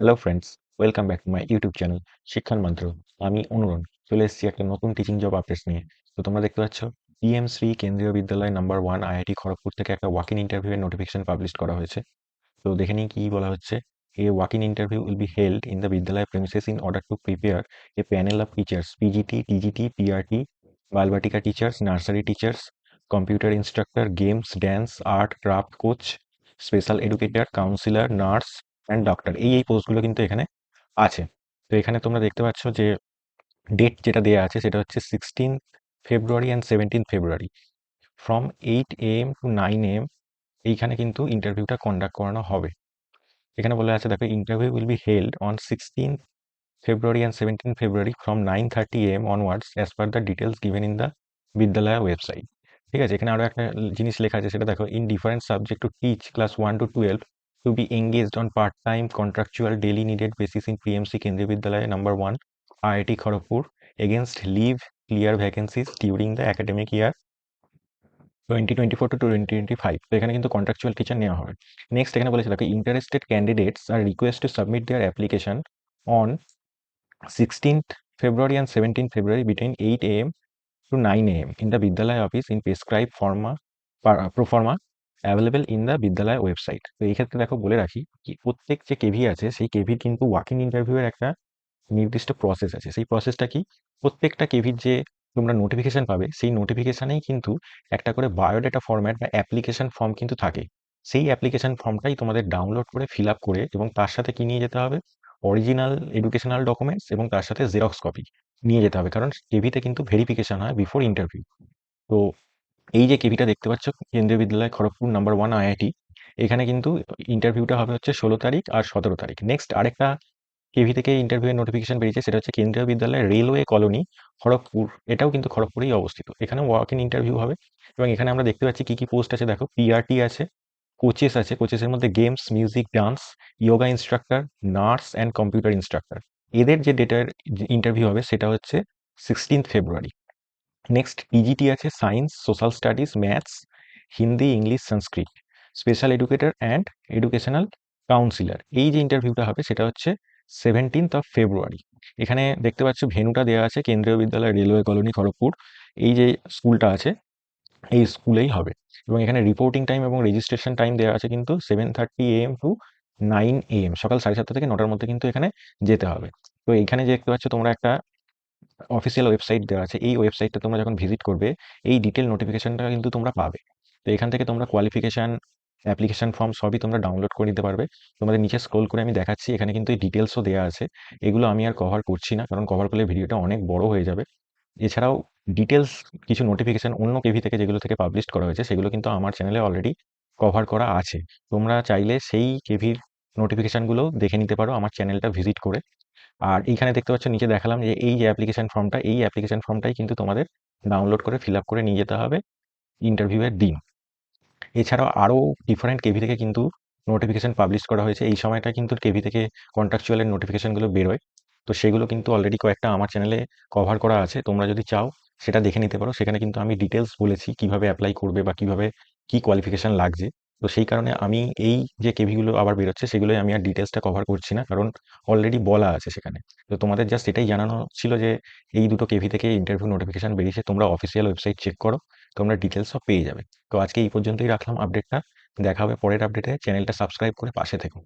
Hello friends, welcome back to my YouTube channel শিক্ষার মন্ত্র। আমি অনুরণ চলে এসেছি একটা নতুন টিচিং জব আপডেটস নিয়ে। তো তোমরা দেখতে পাচ্ছ পিএম শ্রী কেন্দ্রীয় বিদ্যালয় নাম্বার 1 আইআইটি খড়গপুর থেকে একটা ওয়াক ইন ইন্টারভিউ এর নোটিফিকেশন পাবলিশ করা হয়েছে। তো দেখে নিই কি বলা হচ্ছে। A walk in interview will be held in the vidyalaya premises in order to prepare a panel of teachers PGT, TGT, PRT, Balvatika teachers, nursery teachers, computer instructor, games, dance, art, craft coach, special educator, counsellor, nurse and doctor. এই পোস্টগুলো কিন্তু এখানে আছে। তো এখানে তোমরা দেখতে পাচ্ছ যে ডেট যেটা দেয়া আছে সেটা হচ্ছে 16 February and 17 February from 8 AM to 9 AM এইখানে কিন্তু ইন্টারভিউটা কন্ডাক্ট করানো হবে। এখানে বলা আছে দেখো interview will be held on 16 February and 17 February from 9:30 AM onwards as per the details given in the বিদ্যালয় ওয়েবসাইট। ঠিক আছে, এখানে আরো একটা জিনিস লেখা আছে সেটা দেখো, in different subject to teach class 1 to 12 to be engaged on part-time contractual daily needed basis in PMC কেন্দ্রীয় বিদ্যালয় number 1 IIT Kharagpur against leave clear vacancies during the academic year 2024 to 2025। তো এখানে কিন্তু কন্ট্রাকচুয়াল টিচার নেওয়া হবে। Next এখানে বলেছে দেখো, interested candidates are request to submit their application on 16th February and 17th February between 8 AM to 9 AM in the Vidyalaya office in prescribed pro forma available in the বিদ্যালয় website. তো এই ক্ষেত্রে দেখো বলে রাখি কি প্রত্যেক যে কেভি আছে সেই কেভির কিন্তু ওয়াক ইন ইন্টারভিউ এর একটা নির্দিষ্ট প্রসেস আছে। সেই প্রসেসটা কি, প্রত্যেকটা কেভির যে তোমরা নোটিফিকেশন পাবে সেই নোটিফিকেশনেই কিন্তু একটা করে বায়োডাটা ফরম্যাট বা অ্যাপ্লিকেশন ফর্ম কিন্তু থাকে। সেই অ্যাপ্লিকেশন ফর্মটাই তোমাদের ডাউনলোড করে ফিল আপ করে এবং তার সাথে কি নিয়ে যেতে হবে, অরিজিনাল এডুকেশনাল ডকুমেন্টস এবং তার সাথে জেরক্স কপি নিয়ে যেতে হবে, কারণ কেভিতে কিন্তু ভেরিফিকেশন হয় বিফোর ইন্টারভিউ। তো এই যে কেভিটা দেখতে পাচ্ছ কেন্দ্রীয় বিদ্যালয় খড়গপুর নাম্বার 1 আইআইটি, এখানে কিন্তু ইন্টারভিউটা হবে হচ্ছে 16 তারিখ আর 17 তারিখ। নেক্সট আরেকটা কেভি থেকে ইন্টারভিউ নোটিফিকেশন বেরিয়েছে সেটা হচ্ছে কেন্দ্রীয় বিদ্যালয় রেলওয়ে কলোনি খড়গপুর। এটাও কিন্তু খড়গপুরেই অবস্থিত। এখানে ওয়াক ইন ইন্টারভিউ হবে এবং এখানে আমরা দেখতে পাচ্ছি কি কি পোস্ট আছে দেখো, পিআরটি আছে, কোচেস আছে, কোচেসের মধ্যে games, music, dance, yoga instructor, nurse and computer instructor. এদের যে ডেটার ইন্টারভিউ হবে সেটা হচ্ছে 16th ফেব্রুয়ারি। নেক্সট টিজিটি আছে, science, social studies, maths, Hindi, English, Sanskrit, special educator and educational councillor. এই যে ইন্টারভিউটা হবে সেটা হচ্ছে 17th ফেব্রুয়ারি। এখানে দেখতে পাচ্ছ ভেন্যুটা দেওয়া আছে কেন্দ্রীয় বিদ্যালয় রেলওয়ে কলোনি খড়গপুর। এই যে স্কুলটা আছে এই স্কুলেই হবে এবং এখানে রিপোর্টিং টাইম এবং রেজিস্ট্রেশন টাইম দেওয়া আছে কিন্তু 7:30 AM টু 9 AM, সকাল 7:30 থেকে 9টার মধ্যে কিন্তু এখানে যেতে হবে। তো এইখানে যে দেখতে পাচ্ছ তোমরা একটা অফিসিয়াল ওয়েবসাইট দেওয়া আছে, এই ওয়েবসাইটটা তোমরা যখন ভিজিট করবে এই ডিটেল নোটিফিকেশনটা কিন্তু তোমরা পাবে। তো এখান থেকে তোমরা কোয়ালিফিকেশন, অ্যাপ্লিকেশন ফর্ম সবই তোমরা ডাউনলোড করে নিতে পারবে। তোমাদের নিচে স্ক্রল করে আমি দেখাচ্ছি, এখানে কিন্তু এই ডিটেলসও দেওয়া আছে। এগুলো আমি আর কভার করছি না, কারণ কভার করলে ভিডিওটা অনেক বড় হয়ে যাবে। এছাড়াও ডিটেলস কিছু নোটিফিকেশন অন্য কেভি থেকে যেগুলো থেকে পাবলিশ করা হয়েছে সেগুলো কিন্তু আমার চ্যানেলে অলরেডি কভার করা আছে। তোমরা চাইলে সেই কেভির নোটিফিকেশনগুলো দেখে নিতে পারো আমার চ্যানেলটা ভিজিট করে। আর এইখানে দেখতে পাচ্ছ নিচে দেখালাম যে এই যে অ্যাপ্লিকেশন ফর্মটা, এই অ্যাপ্লিকেশন ফর্মটাই কিন্তু তোমাদের ডাউনলোড করে ফিল আপ করে নিয়ে যেতে হবে ইন্টারভিউ এর দিন। এছাড়াও আরও ডিফারেন্ট কেভি থেকে কিন্তু নোটিফিকেশন পাবলিশ করা হয়েছে। এই সময়টা কিন্তু কেভি থেকে কন্ট্রাকচুয়ালের নোটিফিকেশনগুলো বেরোয়। তো সেগুলো কিন্তু অলরেডি কয়েকটা আমার চ্যানেলে কভার করা আছে, তোমরা যদি চাও সেটা দেখে নিতে পারো। সেখানে কিন্তু আমি ডিটেলস বলেছি কিভাবে অ্যাপ্লাই করবে বা কিভাবে কি কোয়ালিফিকেশন লাগছে। তো সেই কারণে আমি এই যে কেভিগুলো আবার বেরোচ্ছে সেগুলোই আমি আর ডিটেলসটা কভার করছি না, কারণ অলরেডি বলা আছে সেখানে। তো তোমাদের জাস্ট এটাই জানানো ছিল যে এই দুটো কেভি থেকে ইন্টারভিউ নোটিফিকেশন বেরিয়েছে, তোমরা অফিসিয়াল ওয়েবসাইট চেক করো, তোমরা ডিটেলস সব পেয়ে যাবে। তো আজকে এই পর্যন্তই রাখলাম আপডেটটা। দেখা হবে পরের আপডেটে। চ্যানেলটা সাবস্ক্রাইব করে পাশে থেকো।